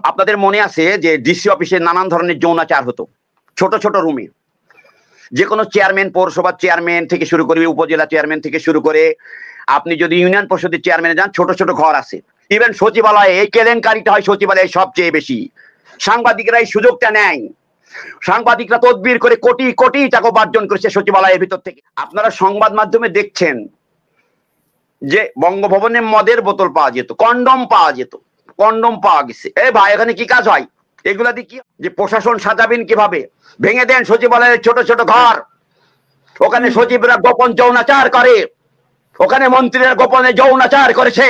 আপনাদের মনে আছে যে ডিসি অফিসে নানান ধরনের যৌনাচার হতো, ছোট ছোট রুমে। যে কোনো চেয়ারম্যান, পৌরসভার চেয়ারম্যান থেকে শুরু করে উপজেলা চেয়ারম্যান থেকে শুরু করে আপনি যদি ইউনিয়ন পরিষদের চেয়ারম্যানে যান, ছোট ছোট ঘর আছে। ইভেন সচিবালয়ে এই কেলেঙ্কারিটা হয় সচিবালয়ে সবচেয়ে বেশি। সাংবাদিকরা এই সুযোগটা নেয়, সাংবাদিকরা তদবির করে কোটি কোটি টাকা উপার্জন করেছে সচিবালয়ের ভিতর থেকে। আপনারা সংবাদ মাধ্যমে দেখছেন যে বঙ্গভবনে মদের বোতল পাওয়া যেত, কন্ডম পাওয়া যেত, কন্ডম পাওয়া গেছে। এ ভাই, এখানে কি কাজ হয়? এগুলা দিয়ে কি যে প্রশাসন সাজাবেন কিভাবে? ভেঙে দেন সচিবালয়ের ছোট ছোট ঘর, ওখানে সচিবরা গোপন যৌনাচার করে, ওখানে মন্ত্রীরা গোপনে যৌনাচার করেছে।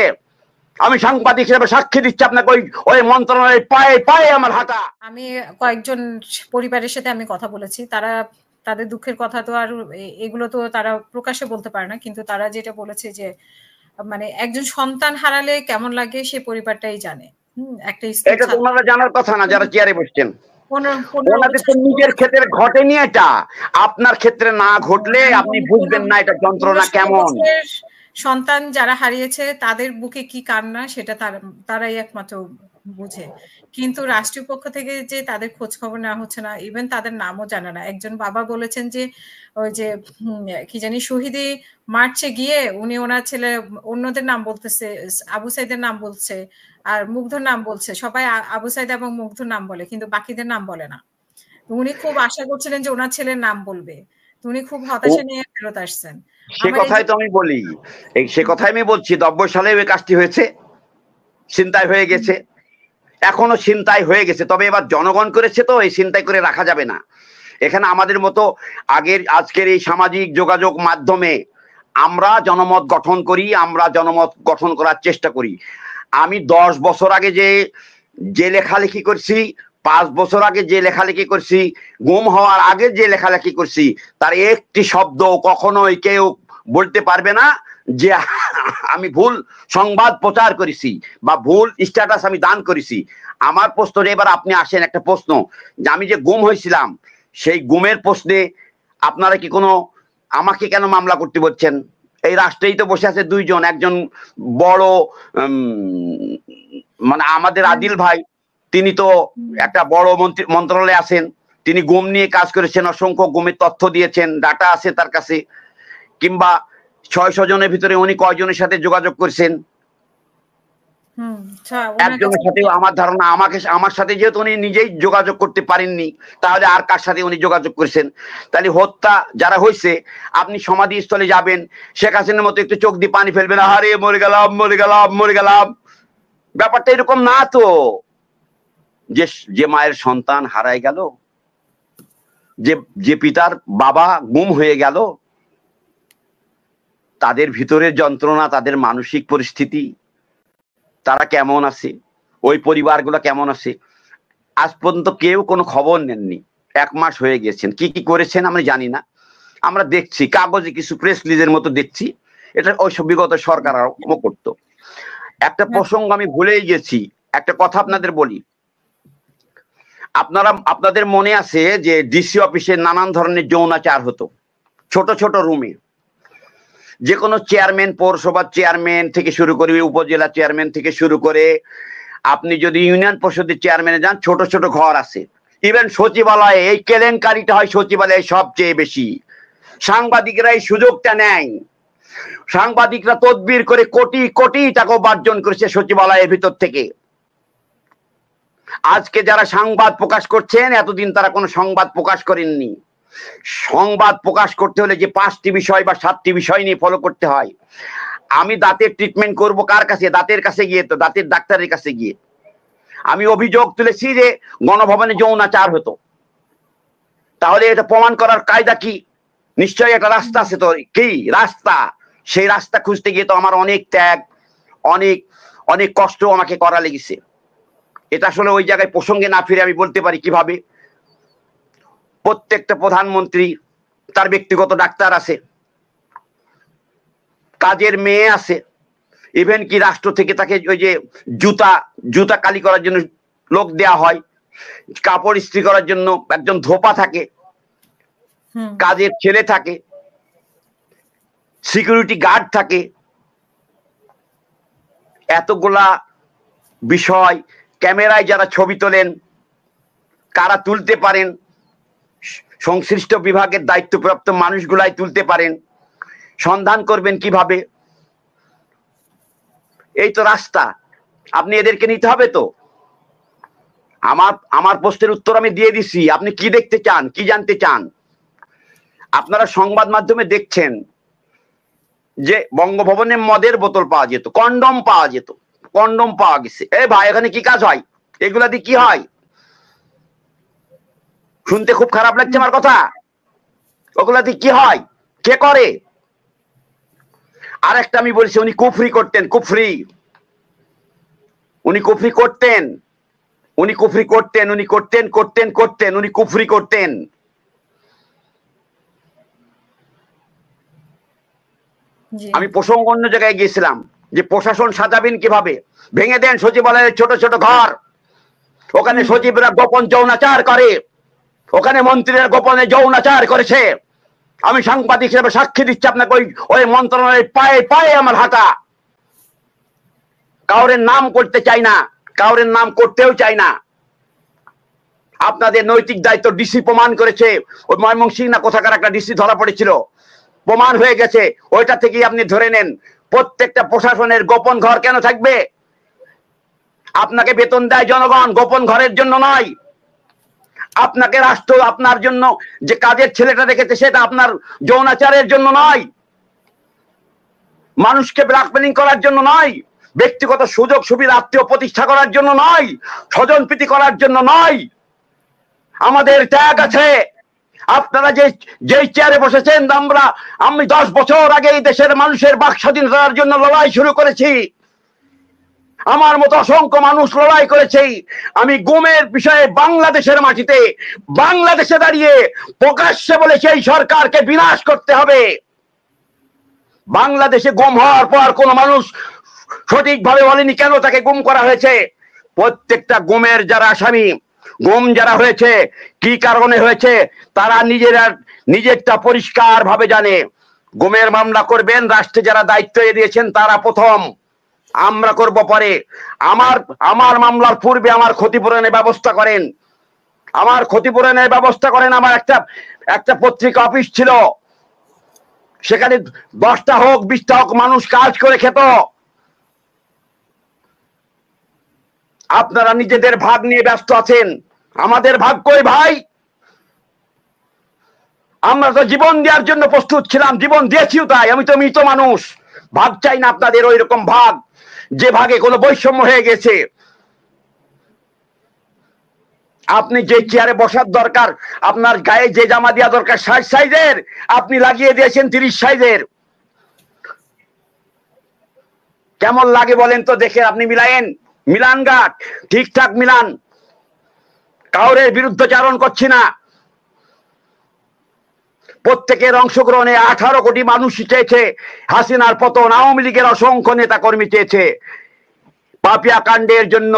আমি সাংবাদিক হিসেবে সাক্ষী দিচ্ছি আপনাকে, ওই মন্ত্রণালয়ের পায়ে পায়ে আমার হাঁটা। আমি কয়েকজন পরিবারের সাথে আমি কথা বলেছি, তারা তাদের দুঃখের কথা তো আর এগুলো তো তারা প্রকাশ্যে বলতে পারে না, কিন্তু তারা যেটা বলেছে যে মানে একজন সন্তান হারালে কেমন লাগে সে পরিবারটাই জানে। একটা এটা তো ওনারা জানার কথা না, যারা চেয়ারে বসছেন। ওনাদের তো নিজের ক্ষেত্রে ঘটেনি এটা, আপনার ক্ষেত্রে না ঘটলে আপনি বুঝবেন না এটা যন্ত্রণা কেমন। সন্তান যারা হারিয়েছে তাদের বুকে কি কান্না সেটা তারাই একমাত্র বুঝে, কিন্তু রাষ্ট্রীয় পক্ষ থেকে যে তাদের খোঁজ খবর নেওয়া হচ্ছে না, ইভেন তাদের নামও জানে না। একজন বাবা বলেছেন যে ওই যে কি জানি শহীদি মার্চে গিয়ে উনি ওনার ছেলে অন্যদের নাম বলতেছে, আবু সাইদের নাম বলছে আর মুগ্ধর নাম বলছে, সবাই আবু সাইদ এবং মুগ্ধর নাম বলে কিন্তু বাকিদের নাম বলে না। উনি খুব আশা করছিলেন যে ওনার ছেলের নাম বলবে, উনি খুব হতাশা নিয়ে ফেরত আসছেন। সে কথাই তো আমি বলি, সে কথাই আমি বলছি। 90 সালে ওই কাজটি হয়েছে, ছিনতাই হয়ে গেছে, এখনো ছিনতাই হয়ে গেছে। তবে এবার জনগণ করেছে তো, এই ছিনতাই করে রাখা যাবে না। এখানে আমাদের মতো আজকের এই সামাজিক যোগাযোগ মাধ্যমে আমরা জনমত গঠন করি, আমরা জনমত গঠন করার চেষ্টা করি। আমি 10 বছর আগে যে লেখালেখি করছি, 5 বছর আগে যে লেখালেখি করছি, গুম হওয়ার আগে যে লেখালেখি করছি, তার একটি শব্দ কখনোই কেউ বলতে পারবে না যে আমি ভুল সংবাদ প্রচার করেছি বা ভুল স্ট্যাটাস আমি দান করেছি। আমার প্রশ্ন, এবার আপনি আসেন একটা প্রশ্ন, যে আমি যে গুম হয়েছিলাম সেই গুমের প্রশ্নে আপনারা কি কোনো, আমাকে কেন মামলা করতে বলছেন? এই রাষ্ট্রেই তো বসে আছে দুইজন, একজন বড় মানে আমাদের আদিল ভাই, তিনি তো একটা বড় মন্ত্রণালয়ে আছেন, তিনি গুম নিয়ে কাজ করেছেন, অসংখ্য গুমের তথ্য দিয়েছেন, ডাটা আছে তার কাছে। কিংবা 600 জনের ভিতরে উনি কয়জনের সাথে যোগাযোগ করছেন? একজনের সাথেও আমার ধারণা, আমার সাথে যেহেতু উনি নিজেই যোগাযোগ করতে পারেননি, তাহলে আর কার সাথে উনি যোগাযোগ করেছেন? তাহলে হত্যা যারা হয়েছে, আপনি সমাধিস্থলে যাবেন, শেখ হাসিনার মতো একটু চোখ দিয়ে পানি ফেলবেন, আরে মরে গেলাম মরে গেলাম মরে গেলাম। ব্যাপারটা এরকম না তো, যে মায়ের সন্তান হারায় গেল, যে পিতার বাবা গুম হয়ে গেল, তাদের ভিতরের যন্ত্রণা, তাদের মানসিক পরিস্থিতি, তারা কেমন আছে, ওই পরিবারগুলো কেমন আছে, আজ পর্যন্ত কেউ কোনো খবর নেননি। 1 মাস হয়ে গেছেন, কি কি করেছেন আমরা জানি না, আমরা দেখছি কাগজে কিছু প্রেস রিলিজের মতো দেখছি। এটা ওই সব বিগত সরকার করতো। একটা প্রসঙ্গ আমি ভুলেই গেছি, একটা কথা আপনাদের বলি। আপনাদের মনে আছে যে ডিসি অফিসে নানান ধরনের যৌনাচার হতো, ছোট ছোট রুমে। যে কোনো চেয়ারম্যান, পৌরসভার চেয়ারম্যান থেকে শুরু করে উপজেলা চেয়ারম্যান থেকে শুরু করে আপনি যদি ইউনিয়ন পরিষদের চেয়ারম্যানে যান, ছোট ছোট ঘর আছে। ইভেন সচিবালয়ে এই কেলেঙ্কারিটা হয় সচিবালয়ে সবচেয়ে বেশি। সাংবাদিকরা এই সুযোগটা নেয়, সাংবাদিকরা তদবির করে কোটি কোটি টাকা উপার্জন করেছে সচিবালয়ের ভিতর থেকে। আজকে যারা সংবাদ প্রকাশ করছেন, এতদিন তারা কোনো সংবাদ প্রকাশ করেননি। সংবাদ প্রকাশ করতে হলে যে 5টি বিষয় বা 7টি বিষয় নিয়ে ফলো করতে হয়। আমি দাঁতের ট্রিটমেন্ট করব কার কাছে? দাঁতের কাছে গিয়ে, তো দাঁতের ডাক্তারের কাছে গিয়ে। আমি অভিযোগ তুলেছি যে গণভবনে যৌনাচার হতো, তাহলে এটা প্রমাণ করার কায়দা কি? নিশ্চয়ই একটা রাস্তা আছে। তো কি রাস্তা? সেই রাস্তা খুঁজতে গিয়ে তো আমার অনেক ত্যাগ, অনেক অনেক কষ্ট আমাকে করা লেগেছে। এটা আসলে ওই জায়গায় প্রসঙ্গে না ফিরে আমি বলতে পারি কিভাবে। প্রত্যেকটা প্রধানমন্ত্রী তার ব্যক্তিগত ডাক্তার আছে, কাজের মেয়ে আছে, ইভেন কি রাষ্ট্র থেকে তাকে ওই যে জুতা কালি করার জন্য লোক দেয়া হয়, কাপড় ইস্ত্রি করার জন্য একজন ধোপা থাকে, কাজের ছেলে থাকে, সিকিউরিটি গার্ড থাকে। এতগুলা বিষয় ক্যামেরায় যারা ছবি তোলেন, কারা তুলতে পারেন, সংশ্লিষ্ট বিভাগের দায়িত্বপ্রাপ্ত মানুষগুলাই তুলতে পারেন, সন্ধান করবেন কিভাবে? এই তো রাস্তা, আপনি এদেরকে নিতে হবে তো। আমার প্রশ্নের উত্তর আমি দিয়ে দিছি, আপনি কি দেখতে চান, কি জানতে চান? আপনারা সংবাদ মাধ্যমে দেখছেন যে বঙ্গভবনে মদের বোতল পাওয়া যেত, কন্ডম পাওয়া যেত, কন্ডম পাওয়া গেছে। এ ভাই, এখানে কি কাজ হয়? এগুলা দিয়ে কি হয়? শুনতে খুব খারাপ লাগছে আমার কথা। ওগুলা দিয়ে কি হয়, কে করে? আর একটা আমি বলছি, উনি কুফরি করতেন, কুফরি। উনি কুফরি করতেন, উনি কুফরি করতেন, উনি করতেন করতেন করতেন উনি কুফরি করতেন। আমি প্রসঙ্গ অন্য জায়গায় গিয়েছিলাম যে প্রশাসন সাজাবেন কিভাবে। ভেঙে দেন সচিবালয়ের ছোট ছোট ঘর, ওখানে সচিবরা গোপন যৌনাচার করে, ওখানে মন্ত্রীরা গোপনে যৌনাচার করেছে। আমি সাংবাদিক হিসেবে সাক্ষী দিচ্ছি আপনাকে, ওই মন্ত্রণালয়ের পায়ে পায়ে আমার হাঁটা। কাউরের নাম করতে চাই না, কাউরের নাম করতেও চাই না। আপনাদের নৈতিক দায়িত্ব ডিসি প্রমাণ করেছে। ওই ময়মনসিংহ না কোথাকার একটা ডিসি ধরা পড়েছিল, প্রমাণ হয়ে গেছে। ওইটা থেকেই আপনি ধরে নেন। প্রত্যেকটা প্রশাসনের গোপন ঘর কেন থাকবে? আপনাকে বেতন দেয় জনগণ, গোপন ঘরের জন্য নয়। আপনাকে রাষ্ট্র আপনার জন্য যে কাজের ছেলেটা রেখেছে সেটা আপনার যৌনাচারের জন্য নয়, মানুষকে ব্ল্যাকমেলিং করার জন্য নয়, ব্যক্তিগত সুযোগ সুবিধা আত্মীয় প্রতিষ্ঠা করার জন্য নয়, স্বজন প্রীতি করার জন্য নয়। আমাদের ত্যাগ আছে। আপনারা যেই চেয়ারে বসেছেন, আমি 10 বছর আগে এই দেশের মানুষের বাক স্বাধীনতার জন্য লড়াই শুরু করেছি। আমার মতো অসংখ্য মানুষ লড়াই করেছে। আমি গুমের বিষয়ে বাংলাদেশের মাটিতে, বাংলাদেশে দাঁড়িয়ে প্রকাশ্যে বলেছি এই সরকারকে বিনাশ করতে হবে। বাংলাদেশে গুম হওয়ার পর কোন মানুষ সঠিকভাবে বলেনি কেন তাকে গুম করা হয়েছে। প্রত্যেকটা গুমের যারা আসামি, গুম যারা হয়েছে, কি কারণে হয়েছে, তারা নিজেরটা পরিষ্কার ভাবে জানে। গুমের মামলা করবেন রাষ্ট্রে যারা দায়িত্ব দিয়েছেন তারা প্রথম, আমরা করব পরে। আমার মামলার পূর্বে আমার ক্ষতিপূরণের ব্যবস্থা করেন, আমার ক্ষতিপূরণের ব্যবস্থা করেন। আমার একটা পত্রিকা অফিস ছিল, সেখানে 10টা হোক 20টা হোক মানুষ কাজ করে খেত। আপনারা নিজেদের ভাগ নিয়ে ব্যস্ত আছেন, আমাদের ভাগ কই ভাই? আমরা তো জীবন দেওয়ার জন্য প্রস্তুত ছিলাম, জীবন দিয়েছিও। তাই আমি তো মৃত মানুষ, ভাগ চাই না আপনাদের ওই রকম ভাগ যে ভাগে কোনো বৈষম্য হয়ে গেছে। আপনি যে চেয়ারে বসার দরকার, আপনার গায়ে যে জামা দেওয়া দরকার 60 সাইজের, আপনি লাগিয়ে দিয়েছেন 30 সাইজের। কেমন লাগে বলেন তো দেখে? আপনি মিলান গাট, ঠিকঠাক মিলান। কাউরের বিরুদ্ধচারণ করছি না, প্রত্যেকের অংশগ্রহণে 18 কোটি মানুষ চেয়েছে হাসিনার পতন, আওয়ামী লীগের অসংখ্য নেতা কর্মী চেয়েছে। পাপিয়া কাণ্ডের জন্য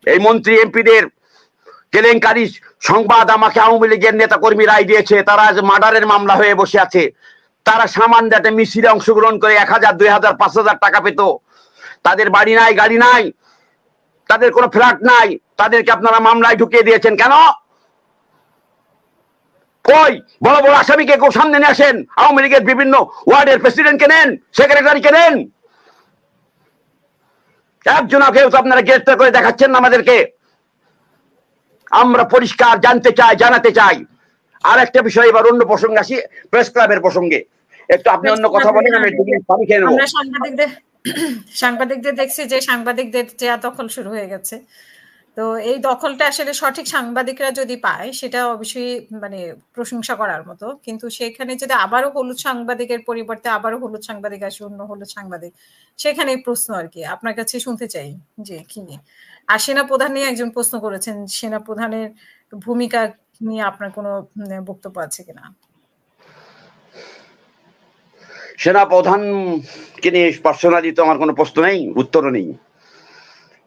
এই মন্ত্রী এমপিদের কেলেঙ্কারি সংবাদ আমাকে আওয়ামী লীগের নেতা কর্মী রায় দিয়েছে। তারা আজ মার্ডারের মামলা হয়ে বসে আছে। তারা সামান্য একটা মিছিলে অংশগ্রহণ করে 1000, 2000, 5000 টাকা পেত। তাদের বাড়ি নাই, গাড়ি নাই, তাদের কোনো ফ্ল্যাট নাই, তাদেরকে আপনারা মামলায় ঢুকিয়ে দিয়েছেন কেন? কই বড় বড় আসামিকে কেউ সামনে নিয়ে আসেন। আওয়ামী লীগের বিভিন্ন ওয়ার্ডের প্রেসিডেন্টকে নেন, সেক্রেটারিকে নেন, একজনকেও তো আপনারা গ্রেফতার করে দেখাচ্ছেন না আমাদেরকে। আমরা পরিষ্কার জানতে চাই, জানাতে চাই। আর একটা বিষয়, এবার অন্য প্রসঙ্গে আসি, প্রেস ক্লাবের প্রসঙ্গে। একটু আপনি অন্য কথা বলেন, আমি একটু পানি খেয়ে নেব। আমরা সাংবাদিকদের দেখছি যে সাংবাদিকদের চেয়ার দখল শুরু হয়ে গেছে। তো এই দখলটা আসলে সঠিক সাংবাদিকরা যদি পায় সেটা অবশ্যই মানে প্রশংসা করার মতো। কিন্তু সেখানে যদি আবারও হলুদ সাংবাদিকের পরিবর্তে আবারও হলুদ সাংবাদিক আসে, অন্য হলুদ সাংবাদিক, সেখানে প্রশ্ন আর কি আপনার কাছে শুনতে চাই যে কি নিয়ে। আর সেনাপ্রধান নিয়ে একজন প্রশ্ন করেছেন, সেনাপ্রধানের ভূমিকা নিয়ে আপনার কোনো বক্তব্য আছে কিনা? সেনাপ্রধানকে নিয়ে পার্সোনালি তো আমার কোনো প্রশ্ন নেই, উত্তরও নেই।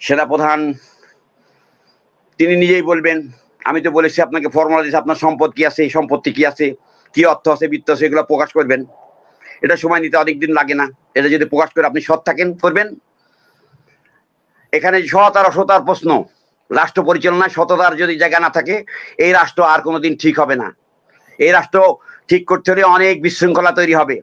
সেনাপ্রধান তিনি নিজেই বলবেন। আমি তো বলেছি আপনাকে ফর্মালিটি, আপনার সম্পদ কি আছে, সম্পত্তি কি আছে, কি অর্থ আছে, বৃত্ত আছে, এগুলো প্রকাশ করবেন। এটা সময় নিতে অনেকদিন লাগে না। এটা যদি প্রকাশ করে আপনি সৎ থাকেন করবেন। এখানে সততার অসতার প্রশ্ন। রাষ্ট্র পরিচালনায় সততার যদি জায়গা না থাকে এই রাষ্ট্র আর কোনোদিন ঠিক হবে না। এই রাষ্ট্র ঠিক করতে হলে অনেক বিশৃঙ্খলা তৈরি হবে।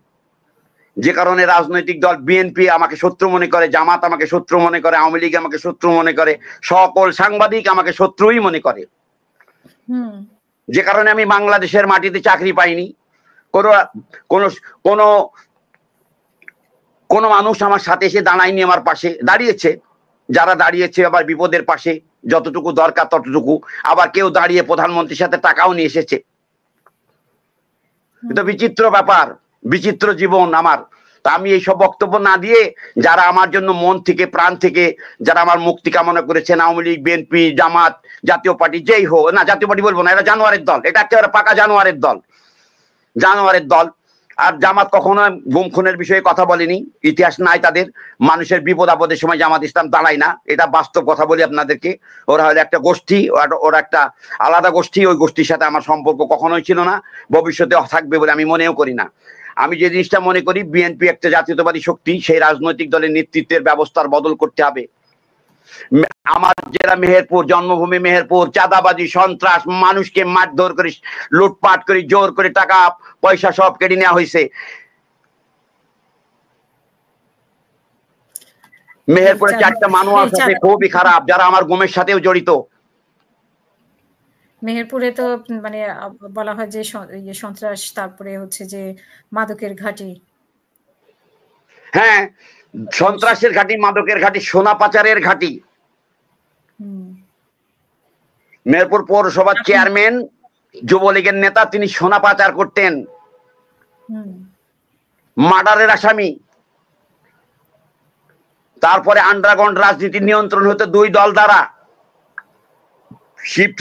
যে কারণে রাজনৈতিক দল বিএনপি আমাকে শত্রু মনে করে, জামাত আমাকে শত্রু মনে করে, আওয়ামী লীগ আমাকে শত্রু মনে করে, সকল সাংবাদিক আমাকে শত্রুই মনে করে। যে কারণে আমি বাংলাদেশের মাটিতে চাকরি পাইনি। কোনো কোনো কোনো কোনো মানুষ আমার সাথে এসে দাঁড়ায়নি, আমার পাশে দাঁড়িয়েছে। যারা দাঁড়িয়েছে আবার বিপদের পাশে যতটুকু দরকার ততটুকু, আবার কেউ দাঁড়িয়ে প্রধানমন্ত্রীর সাথে টাকাও নিয়ে এসেছে। এটা বিচিত্র ব্যাপার, বিচিত্র জীবন আমার। তা আমি এইসব বক্তব্য না দিয়ে যারা আমার জন্য মন থেকে প্রাণ থেকে যারা আমার মুক্তি কামনা করেছেন, আওয়ামী লীগ, বিএনপি, জামাত, জাতীয় পার্টি, যেই হোক না, জাতীয় পার্টি বলবো না, এরা জানোয়ারের দল, এটা একেবারে পাকা জানোয়ারের দল, জানোয়ারের দল। আর জামাত কখনো গুম খুনের বিষয়ে কথা বলেনি, ইতিহাস নাই তাদের। মানুষের বিপদ আপদের সময় জামাত ইসলাম দাঁড়ায় না, এটা বাস্তব কথা বলি আপনাদেরকে। ওরা হলো একটা গোষ্ঠী, ওরা একটা আলাদা গোষ্ঠী। ওই গোষ্ঠীর সাথে আমার সম্পর্ক কখনোই ছিল না, ভবিষ্যতে থাকবে বলে আমি মনেও করি না। আমি যে জিনিসটা মনে করি, বিএনপি একটা জাতীয়তাবাদী শক্তি, সেই রাজনৈতিক দলের নেতৃত্বের ব্যবস্থার বদল করতে হবে। আমার জেলা মেহেরপুর, জন্মভূমি মেহেরপুর, চাঁদাবাজি, সন্ত্রাস, মানুষকে মারধর করে, লুটপাট করে, জোর করে টাকা পয়সা সব কেটে নেওয়া হয়েছে। মেহেরপুরে 4টা মানুষ আছে খুবই খারাপ, যারা আমার গুমের সাথেও জড়িত। মেহেরপুরে তো মানে বলা হয় যে সন্ত্রাস, তারপরে হচ্ছে যে মাদকের ঘাঁটি। হ্যাঁ, সন্ত্রাসের ঘাঁটি, মাদকের ঘাঁটি, সোনা পাচারের ঘাঁটি। মেহেরপুর পৌরসভার চেয়ারম্যান, যুবলীগের নেতা, তিনি সোনা পাচার করতেন, মার্ডারের আসামি। তারপরে আন্ডারগ্রাউন্ড রাজনীতির নিয়ন্ত্রণ হতে 2 দল দ্বারা শিফট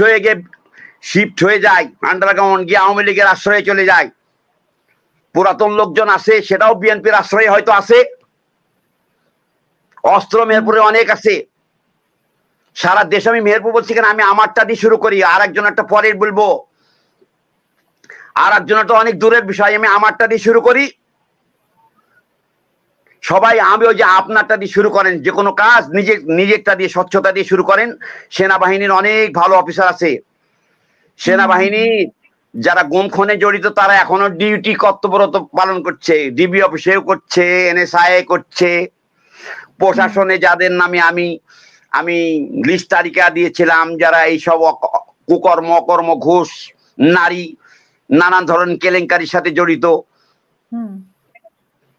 হয়ে যায়, আন্ডারগ্রাউন্ড গিয়ে আওয়ামী লীগের আশ্রয়ে চলে যায়। পুরাতন লোকজন আছে, সেটাও বিএনপির আশ্রয়ে হয়তো আছে। অস্ত্র মেহেরপুরে অনেক আছে, সারা দেশ। আমি মেহেরপুর বলছি কেন, আমি আমারটা দিয়ে শুরু করি, আর একজন একটা পরে বলবো, আর একজন একটা অনেক দূরের বিষয়। আমি আমারটা দিয়ে শুরু করি, সবাই আমি ওই যে আপনারটা দিয়ে শুরু করেন। যে কোনো কাজ নিজেরটা দিয়ে, স্বচ্ছতা দিয়ে শুরু করেন। সেনাবাহিনীর অনেক ভালো অফিসার আছে, সেনাবাহিনী যারা গুম খুনে জড়িত, তারা এখনো ডিউটি কর্তব্যরত পালন করছে, ডিবি অফিসেও করছে, এনএসআই করছে। প্রশাসনে যাদের নামে আমি লিস্ট তালিকা দিয়েছিলাম, যারা এইসব কুকর্ম, অকর্ম, ঘুষ, নারী, নানান ধরনের কেলেঙ্কারির সাথে জড়িত,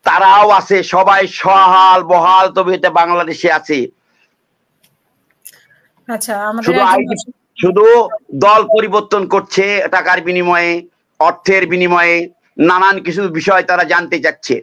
তারাও আছে। সবাই সহাল বহাল তবে এটা বাংলাদেশে আছে। আচ্ছা, শুধু দল পরিবর্তন করছে, টাকার বিনিময়ে, অর্থের বিনিময়ে, নানান কিছু বিষয় তারা জানতে চাচ্ছে।